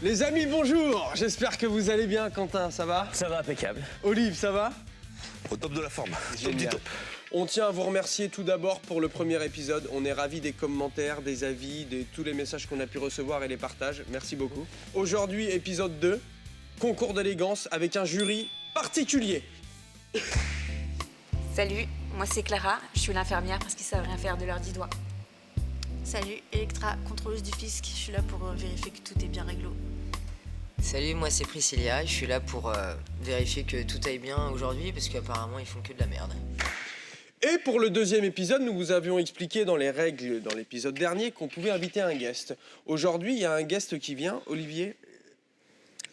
Les amis, bonjour. J'espère que vous allez bien. Quentin, ça va? Ça va, impeccable. Olive, ça va? Au top de la forme. Génial. Top du top. On tient à vous remercier tout d'abord pour le premier épisode. On est ravis des commentaires, des avis, de tous les messages qu'on a pu recevoir et les partages. Merci beaucoup. Aujourd'hui, épisode 2, concours d'élégance avec un jury particulier. Salut, moi c'est Clara, je suis l'infirmière parce qu'ils savent rien faire de leurs 10 doigts. Salut, Electra, contrôleuse du fisc. Je suis là pour vérifier que tout est bien réglo. Salut, moi c'est Priscilla et je suis là pour vérifier que tout aille bien aujourd'hui parce qu'apparemment ils font que de la merde. Et pour le deuxième épisode, nous vous avions expliqué dans les règles dans l'épisode dernier qu'on pouvait inviter un guest. Aujourd'hui, il y a un guest qui vient, Olivier.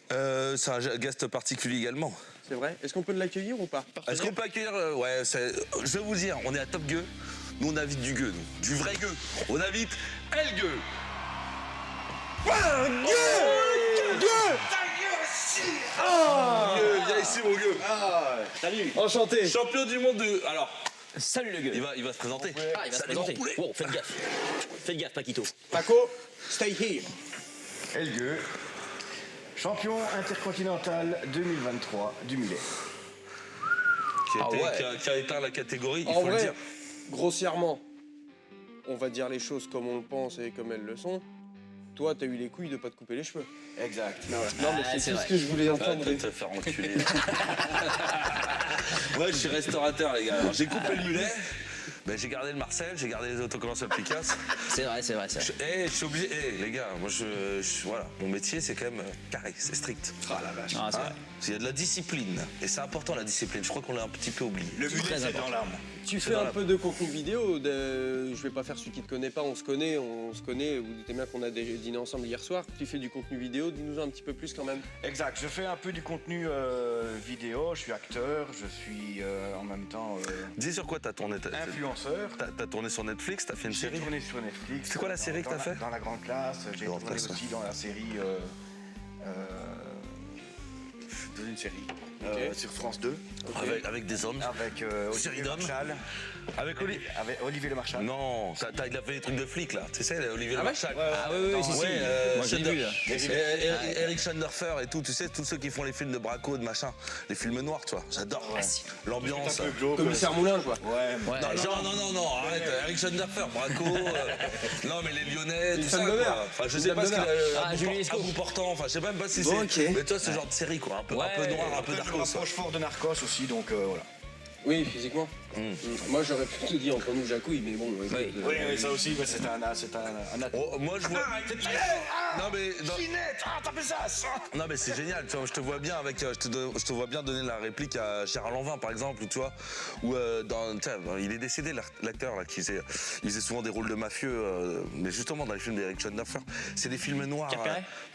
C'est un guest particulier également. C'est vrai? Est-ce qu'on peut l'accueillir ou pas? Est-ce qu'on peut accueillir je vais vous dire, on est à Top Gueux. Nous, on invite du gueux, nous. Du vrai gueux. On invite El Gueux. Viens ici, mon gueux. Salut. Enchanté. Champion du monde de... Alors, Salut le gueux. il va se présenter. Ah, il va se Salut, présenter. mon poulet. Wow, faites gaffe. Faites gaffe, Paquito. Paco, stay here. El Gueux, champion intercontinental 2023 du mulet. Qui a éteint la catégorie, il En faut le vrai, dire. grossièrement, on va dire les choses comme on le pense et comme elles le sont. Toi, t'as eu les couilles de pas te couper les cheveux. Exact. Non, mais c'est c'est tout vrai. ce que je voulais entendre. Te faire enculer. Ouais, je suis restaurateur, les gars. Alors, j'ai coupé le mulet. Ben, j'ai gardé le Marcel, j'ai gardé les autocollants sur le Picasso. C'est vrai, c'est vrai, c'est vrai. Je suis obligé. Les gars, moi, voilà, mon métier, c'est quand même carré, c'est strict. Ah la vache. Ah, c'est vrai. Il y a de la discipline. Et c'est important, la discipline. Je crois qu'on l'a un petit peu oublié. Le mulet, très c'est important. dans l'âme. Tu fais un peu de contenu vidéo. Je vais pas faire celui qui te connaît pas. On se connaît. Vous doutez bien qu'on a dîné ensemble hier soir. Tu fais du contenu vidéo. Dis-nous un petit peu plus quand même. Exact. Je fais un peu du contenu vidéo. Je suis acteur. Je suis en même temps Dis sur quoi t'as tourné influenceur. T'as tourné sur Netflix, t'as fait une J'ai série. tourné sur Netflix. C'est quoi la série que t'as fait? Dans la grande classe. J'ai Grande tourné classe, aussi dans la série. Dans une série. Sur France 2. Avec des hommes. Avec Série Olivier d'hommes. Marchal. Avec Olivier. Avec Olivier Le Marchal. Non, il a fait des trucs de flic là. Tu sais, Olivier Le Marchal. Ah oui, si, si. Moi, je l'ai vu, là. Eric Schneiderfer et tout, tu sais, tous ceux qui font les films de braco, de machin, les films noirs, tu vois, j'adore. L'ambiance. Un peu glauque. Commissaire Moulin, quoi. Ouais. Non, arrête, Eric Schneiderfer, braco, non mais les Lyonnais, tout ça, Femme de mer. quoi. Enfin, je sais pas ce qu'il a, Julie Lescaut. à bout portant, enfin, je sais même pas si Bon, c'est... ok. Mais toi, ce genre de série, quoi, un peu noir, un peu Je me darkos. rapproche fort de Narcos aussi, donc voilà. Oui, physiquement. Moi, j'aurais pu te dire entre nous jacouille, mais bon. Oui, ça aussi, mais c'est un Oh, moi, je vois... Non, mais... t'as fait ça. Non mais c'est génial, tu vois, je te vois bien avec, je te vois bien donner la réplique à Gérard Lanvin par exemple, tu vois, où il est décédé l'acteur là, il faisait souvent des rôles de mafieux, mais justement dans les films d'Eric Schneiderfer, c'est des films noirs,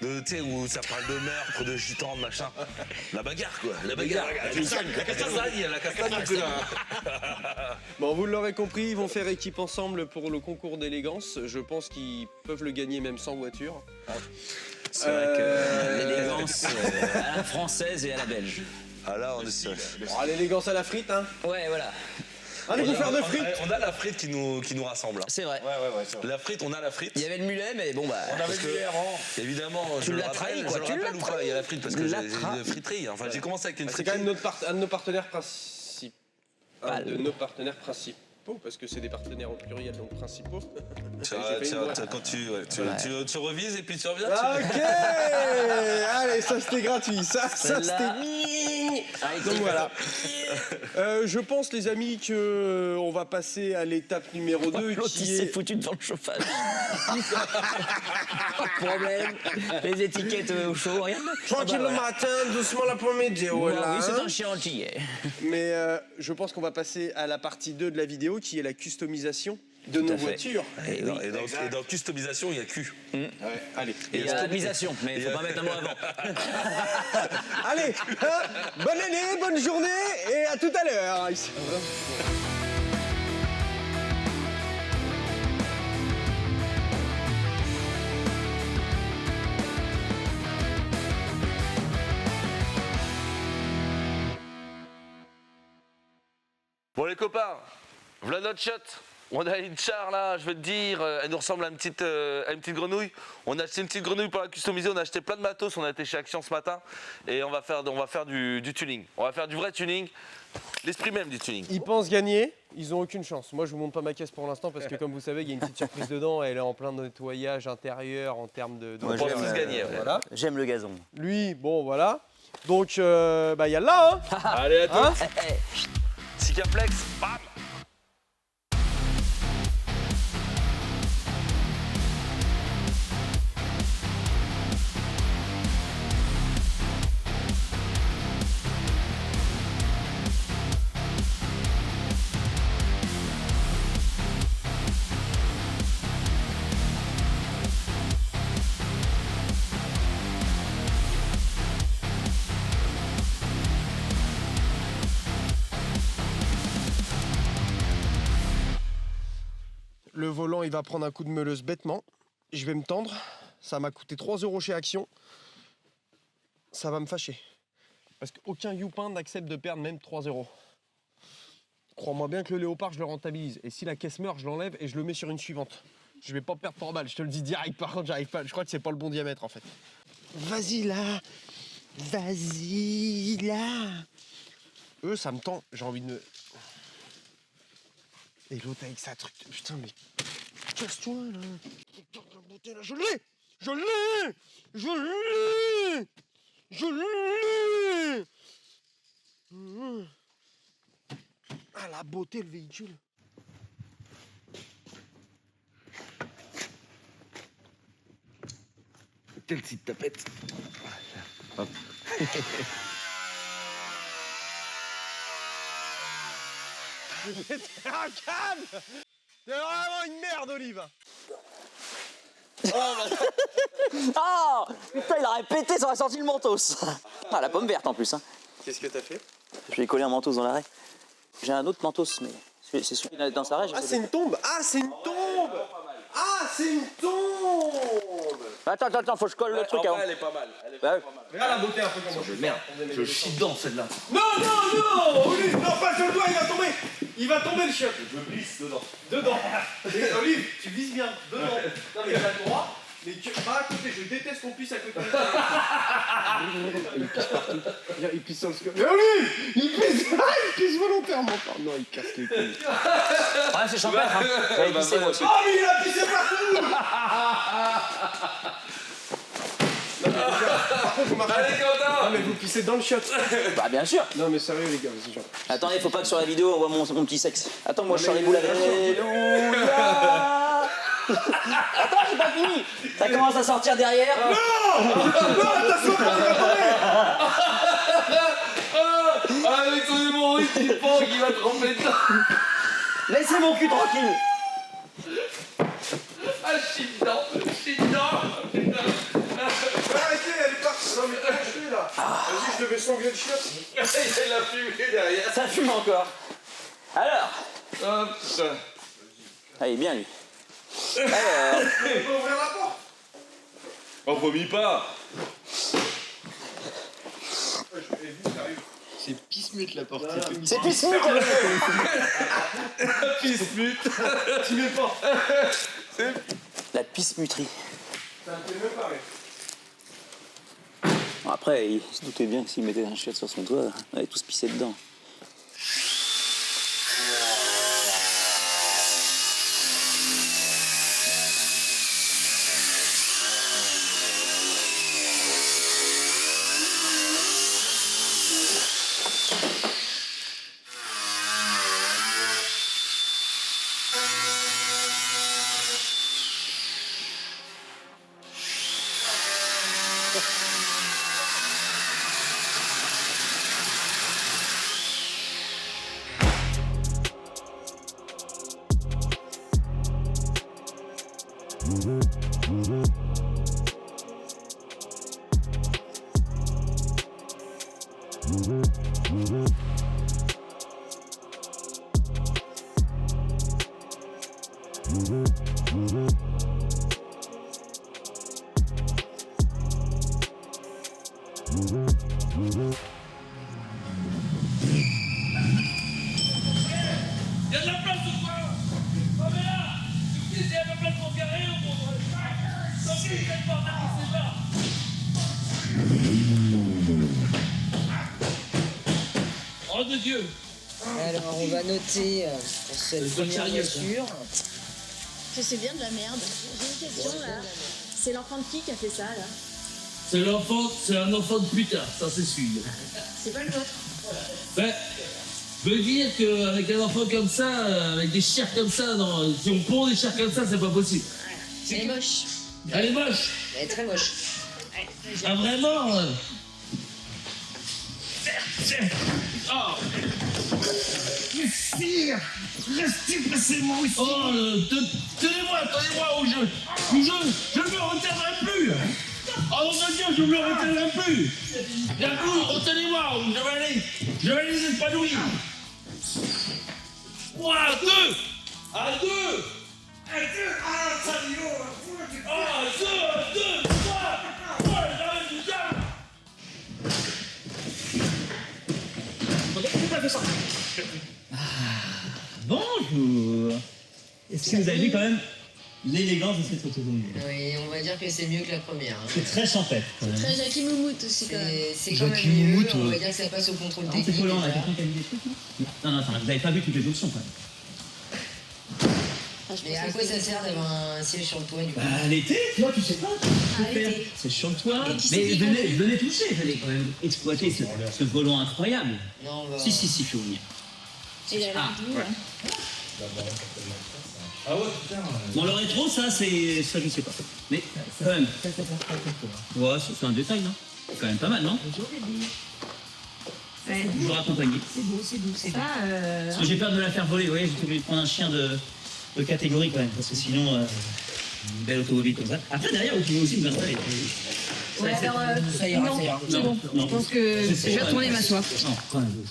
tu sais, où ça parle de meurtre, de gitans, de machin, la bagarre quoi, la bagarre, la castagne, Bon, vous l'aurez compris, ils vont faire équipe ensemble pour le concours d'élégance. Je pense qu'ils peuvent le gagner même sans voiture. C'est vrai que l'élégance à la française et à la belge. Ah là on est sûr. Oh, l'élégance à la frite, hein. Ouais, voilà. Allez, vous faire de frites. On a la frite qui nous rassemble. C'est vrai. Ouais, c'est vrai. La frite, on a la frite. Il y avait le mulet, mais bon, bah. On avait du héron. Évidemment, je le rappelle, quoi, tu l'as ou pas, il y a la frite parce que j'ai une friterie. Enfin, j'ai commencé avec une C'est quand friterie. même un de nos partenaires principaux. Un de nos partenaires principaux, parce que c'est des partenaires au pluriel, donc principaux. Quand tu revises et puis tu reviens. Ok. Allez, ça c'était gratuit. Ça c'était. Donc voilà. Je pense, les amis, que on va passer à l'étape numéro 2 L'autre, il qui s'est est. foutu devant le chauffage. Pas de problème. Les étiquettes au chaud, rien. Tranquille le matin, doucement l'après-midi. Oui, Voilà. c'est un chantier. Mais je pense qu'on va passer à la partie 2 de la vidéo qui est la customisation de nos à fait. voitures. Et dans customisation, il y a cul. Allez. Et il y a la misation, mais il faut pas mettre un mot avant. Allez, bonne année, bonne journée et à tout à l'heure. Bon les copains, voilà notre shot. On a une char là, je vais te dire, elle nous ressemble à une petite grenouille. On a acheté une petite grenouille pour la customiser, on a acheté plein de matos, on a été chez Action ce matin et on va faire du tuning. On va faire du vrai tuning, l'esprit même du tuning. Ils pensent gagner, ils ont aucune chance. Moi je vous montre pas ma caisse pour l'instant parce que comme vous savez il y a une petite surprise dedans, elle est en plein nettoyage intérieur en termes de... On pense tous gagner. Ouais. Voilà. J'aime le gazon. Lui, bon voilà. Donc il y a là hein. Allez à tous. Hein Sikaplex, bam. Le volant, il va prendre un coup de meuleuse bêtement. Je vais me tendre. Ça m'a coûté 3 € chez Action. Ça va me fâcher. Parce qu'aucun Youpin n'accepte de perdre même 3 €. Crois-moi bien que le léopard, je le rentabilise. Et si la caisse meurt, je l'enlève et je le mets sur une suivante. Je vais pas perdre 3 balles, je te le dis direct. Par contre, j'arrive pas. Je crois que c'est pas le bon diamètre en fait. Vas-y là. Vas-y là. Eux, ça me tend. J'ai envie de me... Et l'autre avec sa truc. Putain, mais. Casse-toi là. Putain, la beauté là. Je l'ai. Je l'ai. Je l'ai. Je l'ai. Ah, la beauté, le véhicule. Quelle petite tapette. Hop. T'es un calme. T'es vraiment une merde, Olive. Ah putain, il aurait pété, ça aurait sorti le mentos. Ah, la pomme verte en plus. Hein. Qu'est-ce que t'as fait? Je vais coller un mentos dans l'arrêt. J'ai un autre mentos, mais c'est celui qui est dans sa rage. Ah, c'est une tombe. Ah, c'est une tombe. Ah, c'est une tombe. Attends, faut que je colle le truc avant. Elle est pas mal. Bah, ouais. Regarde la beauté un peu comme moi. Merde, je chie dedans celle-là. Non, Olive, non, pas sur le doigt, il va tomber. Il va tomber le chien. Je glisse dedans. Dedans. Et Olive, tu vises bien. Dedans. Non, mais t'as le droit. Mais pas à côté, je déteste qu'on pisse à côté. Il pisse partout. Il pisse sur le score. Mais Olive, il pisse volontairement. Non, il casse les couilles. Ouais, c'est champêtre. Hein. J'avais pissé moi aussi. Oh, mais il a pissé partout. Allez, Quentin. Non, mais vous pissez dans le shot. Bah, bien sûr. Non, mais sérieux, les gars, vas-y, genre. Attendez, faut pas que sur la vidéo on voit mon petit sexe. Attends, moi je sors les boules. Alléluia. Attends, j'ai pas fini. Ça commence à sortir derrière. Non, attention, il va tomber. Avec ton hémorroïde qui pend, qui va tremper dedans. Laissez mon cul tranquille. Ah, je chie dedans. Arrêtez, elle est partie. Non, mais t'as acheté là. Vas-y, je devais sangler le chien. Il a la fumée derrière. Ça fume encore. Alors. Hop. Ah, il est bien lui. Alors. Il faut ouvrir la porte. Oh, promis pas. C'est pisse-mute la porte. C'est pisse-mute. Pisse-mute. Tu mets pas. La pisse-muterie. Ça me fait même pas rire. Bon, après, il se doutait bien que s'il mettait un chiotte sur son toit, on allait tous pisser dedans. Oh de Dieu. Alors, on va noter pour cette première voiture. C'est bien de la merde. J'ai une question là. C'est l'enfant de qui a fait ça là? C'est un enfant de putain, ça c'est sûr. C'est pas le vôtre. Ben, veut dire qu'avec un enfant comme ça, avec des chairs comme ça, non, si on pond des chairs comme ça, c'est pas possible. Elle est moche. Elle est moche. Elle est très moche. Ah vraiment Oh Sire, restez précisément ici. Oh, tenez-moi, ou je ne me retiendrai plus. Oh mon Dieu, je ne me retiendrai plus. D'un coup, retenez-moi, ou je vais les épanouir. 3, 2, à 2. Ah, 2, 3, j'arrête tout ça. Bonjour. Est-ce que vous avez vu quand même l'élégance de cette automobile? Oui, on va dire que c'est mieux que la première. Hein. C'est très champêtre. quand même. Très Jackie Moumoute aussi quand même. C'est quand même Jackie mieux, Moumoute, on va dire que ça passe au contrôle Non, technique. c'est Collant, là, déjà. quelqu'un qui a mis des trucs, non? Non, attends, vous n'avez pas vu toutes les options, quand même. Mais à quoi ça sert d'avoir un siège sur le toit du coup? Bah, l'été, tu vois, tu sais pas. l'été. C'est sur le toit. Et qui Mais c'est qui venez toucher, venez quand même exploiter ce volant incroyable. Non, on va... Si, il faut venir. Il a l'air doux, hein. Ah ouais, putain. Bon, le rétro, ça, je sais pas. Mais, quand même. Ouais, c'est un détail, non? C'est quand même pas mal, non? Toujours accompagné. C'est beau, c'est pas. Parce que j'ai peur de la faire voler, vous voyez, j'ai obligé de prendre un chien de catégorie quand même, parce que sinon, une belle automobile comme ça. Après, derrière, vous pouvez aussi vous installer. Ouais, alors, ça ira. C'est bon. Je pense que je vais retourner m'asseoir. Non, quand même.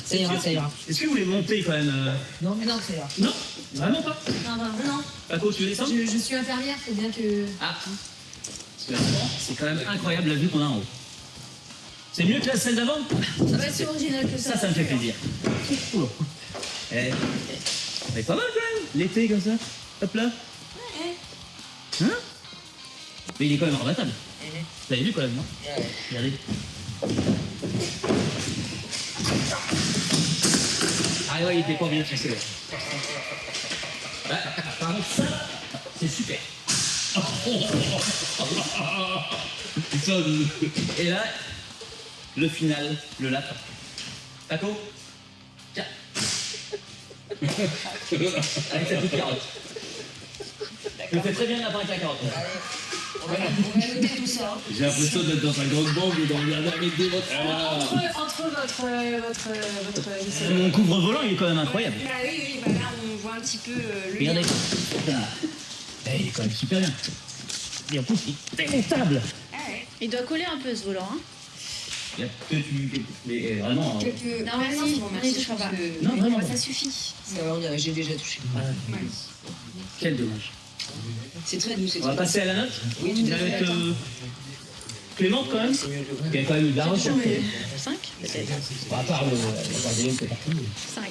Ça ira. Est-ce que vous voulez monter quand même Non, mais non, ça ira. Non, vraiment pas. Non. Paco, tu veux descendre? Je suis infirmière, faut bien que. Ah. Parce que là, c'est quand même incroyable la vue qu'on a en haut. C'est mieux que la celle d'avant? Ça va être si original que ça. Ça me fait plaisir. Eh, mais pas mal quand même, l'été comme ça. Hop là. Ouais. Hein? Mais il est quand même rebattable. Vous avez vu quand même, non? Ouais. Regardez. Ah ouais, il était pas bien fixé. Bah, par contre, ça, c'est super. Et là, le final, le lapin. Paco, tiens. Avec sa petite carotte. Je fais très bien le lapin avec la carotte. On va noter tout ça. J'ai l'impression d'être dans un grande banque ou dans le dernier avec des votes. Entre votre. Mon couvre-volant, il est quand même incroyable. Ah oui, bah là on voit un petit peu le. Regardez. Eh, il est quand même super bien. Et en plus, il est démontable. Il doit coller un peu ce volant, hein. Il y a que tu... Mais vraiment... Non, merci, merci, je crois pas. Non, vraiment. Ça suffit. Ça va, j'ai déjà touché. Quel dommage. C'est très doux, c'est On va très passer à la note. Oui, tout à Vous fait. allez être Clément quand même. Il y a quand même eu de la recherche. 5 peut-être. À part le gardien, c'est parti. 5.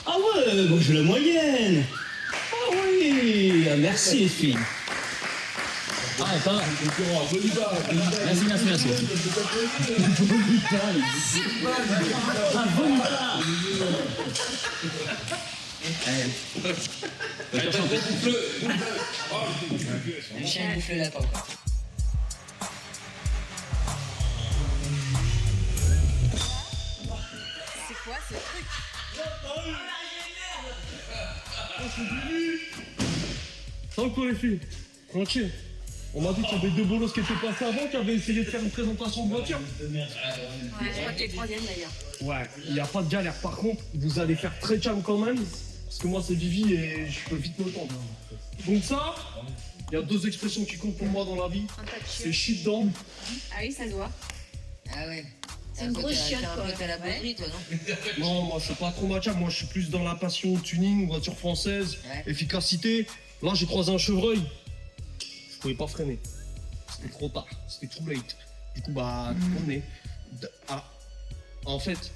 Ah ouais, bon, j'ai la moyenne. Ah oui, merci les filles. Ah, pas mal. Merci. Ah, Bonita. Le chien il bouffe le lapin. Quoi. C'est quoi ce truc? Sans quoi les filles? Tranquille. On m'a dit qu'il y avait deux bolos qui étaient passés avant, qui avaient essayé de faire une présentation de voiture. Ouais, je crois que t'es le troisième d'ailleurs. Ouais, il n'y a pas de galère. Par contre, vous allez faire très calme quand même, parce que moi c'est Vivi et je peux vite me tendre. Donc ça, il y a deux expressions qui comptent pour moi dans la vie. C'est shit down. Ah oui, ça se voit. Ah ouais. C'est une grosse chiotte quoi. T'as la bonnerie toi, non? Non, moi je suis pas trop macha, moi je suis plus dans la passion tuning, voiture française, efficacité. Là j'ai croisé un chevreuil. Je pouvais pas freiner. C'était trop tard, c'était too late. Du coup bah on est. Ah, en fait,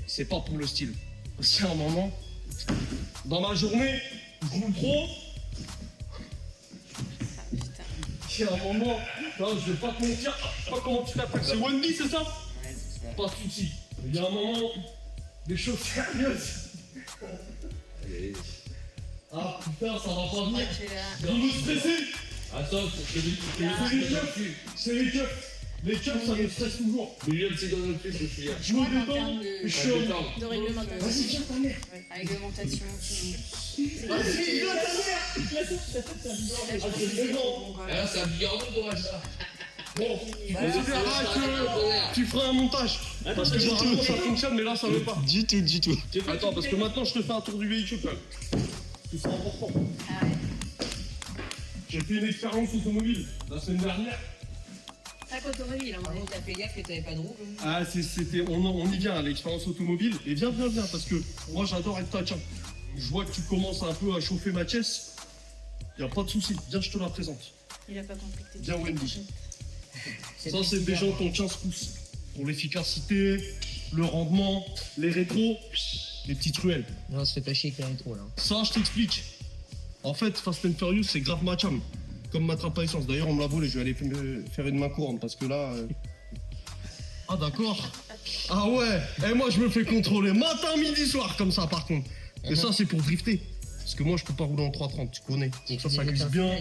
c'est pas pour le style. C'est un moment. Dans ma journée, je roule trop. Il y a un moment, Non, je vais pas te mentir. Je sais pas comment tu t'appelles. C'est Wendy, c'est ça? Ouais, c'est ça. Pas de soucis. Il y a un moment, des choses sérieuses. Ah putain, ça va pas venir. Il me stresser. Attends, C'est les keufs. C'est les keufs. Les keufs, ça me stresse toujours. mais lui, c'est dans notre fils aussi. Je me détends. Je suis en Détendre. De réglementation. Vas-y, viens ta mère. Réglementation. Vas-y, viens ta mère. Ah, c'est détend. Ah, c'est un bigarreau, dommage ça. Bon, on verra que tu feras un montage. Parce que normalement ça fonctionne, mais là ça veut pas. Du tout. Attends, parce que maintenant je te fais un tour du véhicule quand même. C'est important. Ah ouais. J'ai fait une expérience automobile la semaine dernière. Sac automobile, on T'as fait gaffe que t'avais pas de roue. Ah, on y vient à l'expérience automobile. Et viens, parce que moi j'adore être tachin. Je vois que tu commences un peu à chauffer ma caisse. Y a pas de souci, viens, je te la présente. Il a pas compris que t'étais. Viens, Wendy. Ça, c'est des gens qui ont 15 pouces. Pour l'efficacité, le rendement, les rétros, les petites ruelles. Non, on se fait pas chier avec les rétros là. Ça, je t'explique. En fait, Fast and Furious, c'est grave ma cham. Comme ma trappe à essence. D'ailleurs, on me l'a volé, je vais aller me faire une main courante parce que là. Ah, d'accord. Ah ouais. Et moi, je me fais contrôler matin, midi, soir, comme ça, par contre. Et ça, c'est pour drifter. Parce que moi, je peux pas rouler en 330, tu connais. Ça glisse bien.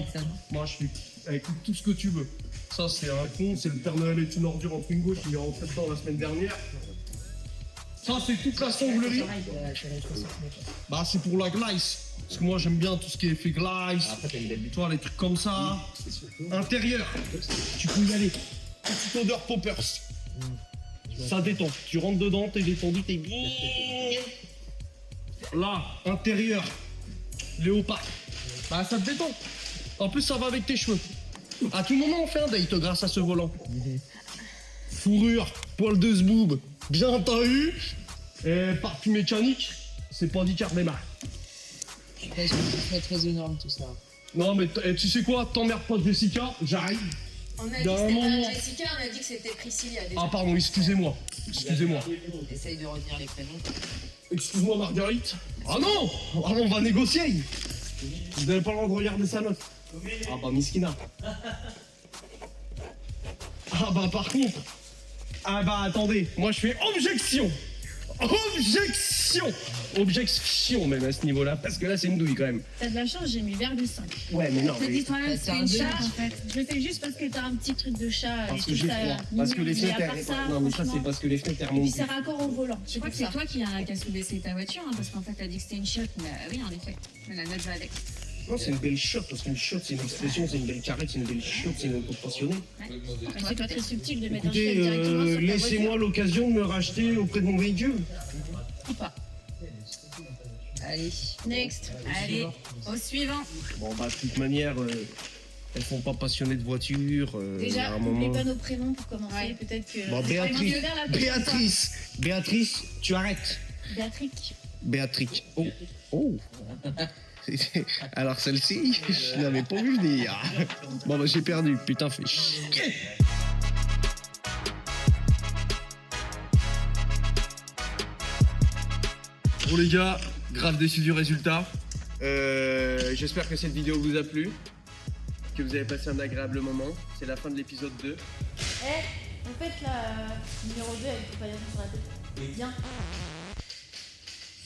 Moi, je fais écoute tout ce que tu veux. Ça, c'est un con, c'est le Père Noël est une ordure en Twingo qui est rentré dedans la semaine dernière. Ça, c'est toute la sanglerie. Bah, c'est pour la glace. Parce que moi, j'aime bien tout ce qui est fait glace. Toi, les trucs comme ça. Intérieur. Tu peux y aller. Petite odeur poppers. Ça détend. Tu rentres dedans, t'es détendu, t'es bien. Là, intérieur. Léopard. Bah, ça te détend. En plus, ça va avec tes cheveux. À tout moment, on fait un date grâce à ce volant. Fourrure, poil de zboob, bien tahu. Et partie mécanique, c'est pas dit Cardema. Je pense que c'est pas très énorme tout ça. Non, mais tu sais quoi, t'emmerdes pas Jessica, j'arrive. On a Il y a un dit que c'était moment. pas Jessica, on a dit que c'était Priscilla déjà. Ah, pardon, excusez-moi. Excusez-moi. Essaye de retenir les prénoms. Excuse-moi, Marguerite. Ah non! Ah non, on va négocier. Vous n'avez pas le droit de regarder sa note. Ah bah, Miskina. Ah bah, par contre. Ah bah, attendez. Moi, je fais objection. Objection même à ce niveau-là, parce que là, c'est une douille quand même. T'as de la chance, j'ai mis vers du 5. Ouais, mais non. Je te dis toi-même, c'est c'est un une deux, chat en en fait. Je le fais juste parce que t'as un petit truc de chat. Parce et que tout j'ai ça, froid. Parce que les mignon, mais fenêtres, à part ça, non, mais ça, c'est franchement. parce que les fenêtres, elles Et puis remontent. c'est raccord au volant. Je crois que c'est toi qui a sous-baissé ta voiture, hein, parce qu'en fait, t'as dit que c'était une chiotte. Mais oui, en effet. Mais la note va avec. Non, c'est une belle chiotte, parce qu'une chiotte, c'est une expression, c'est une belle carrette, c'est une belle chiotte, c'est une autre passionnée. C'est pas très subtil de mettre un Écoutez, chiotte directement sur ta laissez-moi voiture. l'occasion de me racheter auprès de mon véhicule. Ou pas. Allez. Next. Allez, au suivant. Bon, bah, de toute manière, elles sont pas passionnées de voiture. Il y a Déjà, un n'oublie moment. pas nos prénoms pour commencer. Ouais. Peut-être que. Bon, Béatrice, tu arrêtes. Béatrice. Oh. Alors celle-ci, je l'avais pas vu venir. Bon bah j'ai perdu, putain fait chier. Bon les gars, grave déçu du résultat. J'espère que cette vidéo vous a plu, que vous avez passé un agréable moment. C'est la fin de l'épisode 2. En fait, la numéro 2, elle peut pas y avoir sur la tête. Viens.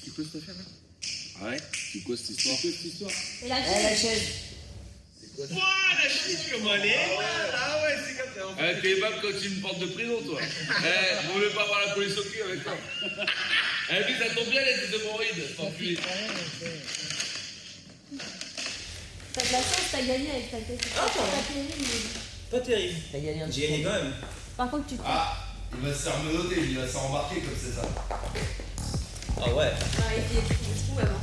Tu peux te faire là? Ah ouais? C'est quoi cette histoire? Et la chaise. Ouah, la chaise comment elle est? Ah ouais, c'est comme ça. Eh, t'es même quand tu me portes de prison, toi. Eh, vous voulez pas avoir la police au cul avec toi? Eh, puis ça tombe bien, les hémorroïdes. T'enculé. T'as de la chance, t'as gagné avec ta tête. T'as gagné, mais... Pas terrible. T'as gagné un J'ai gagné quand même. Par contre, tu te Il va se faire menotter, il va s'embarquer comme c'est ça. Ah ouais. Et puis, du coup, avant.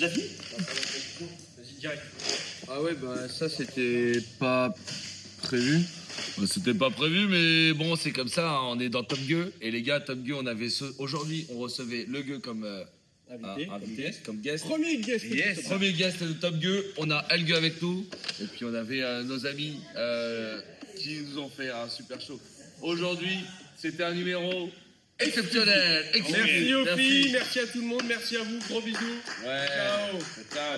déjà fini? Vas-y, direct. Ah ouais, bah ça, c'était pas prévu. Bah, c'était pas prévu, mais bon, c'est comme ça, hein, on est dans Top Gueux. Et les gars, Top Gueux, on avait aujourd'hui, on recevait le Gueux comme invité, comme guest. Premier guest. Yes. Premier guest de Top Gueux. On a El Gueux avec nous. Et puis on avait nos amis qui nous ont fait un super show. Aujourd'hui, c'était un numéro exceptionnel. Merci aux filles, merci à tout le monde, merci à vous, gros bisous. Ouais. Ciao.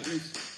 Ciao.